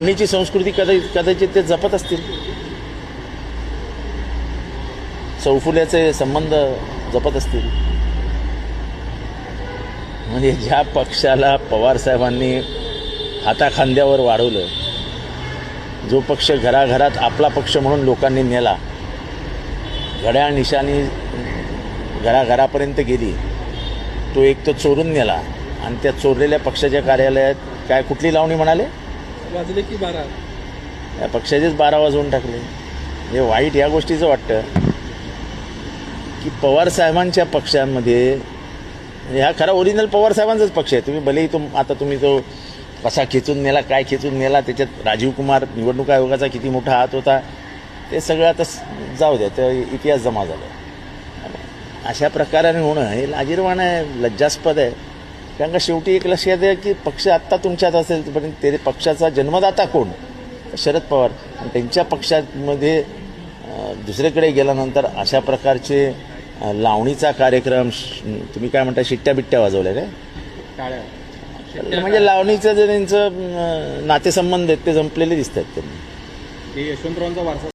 ची संस्कृती कदाचित ते जपत असतील. चौफुल्याचे संबंध जपत असतील. म्हणजे ज्या पक्षाला पवार साहेबांनी हाताखांद्यावर वाढवलं, जो पक्ष घराघरात आपला पक्ष म्हणून लोकांनी नेला, घड्याळ निशाणी घराघरापर्यंत गेली, तो एक तर चोरून नेला आणि त्या चोरलेल्या पक्षाच्या कार्यालयात काय कुठली लावणी म्हणाले, वाजले की 12. या पक्षाचेच 12 वाजवून टाकले. हे वाईट या गोष्टीचं वाटतं की पवार साहेबांच्या पक्षामध्ये हा खरा ओरिजिनल पवार साहेबांचाच पक्ष आहे. तुम्ही भलेही आता तुम्ही तो कसा खेचून नेला, काय खेचून नेला, त्याच्यात राजीव कुमार निवडणूक आयोगाचा किती मोठा हात होता, ते सगळं आता जाऊ द्या, तर इतिहास जमा झाला. अशा प्रकाराने होणं हे लाजिरवाणं आहे, लज्जास्पद आहे. कारण का शेवटी एक लक्षात आहे की पक्ष आत्ता तुमच्यात असेल पण ते पक्षाचा जन्मदाता कोण, शरद पवार. आणि त्यांच्या पक्षामध्ये दुसरीकडे गेल्यानंतर अशा प्रकारचे लावणीचा कार्यक्रम, तुम्ही काय म्हणता, शिट्ट्या बिट्ट्या वाजवल्या काय, टाळ्या, म्हणजे लावणीचं जे त्यांचं नातेसंबंध आहेत ते संपलेले दिसतात त्यांनी. हे यशवंतरावांचा वारसा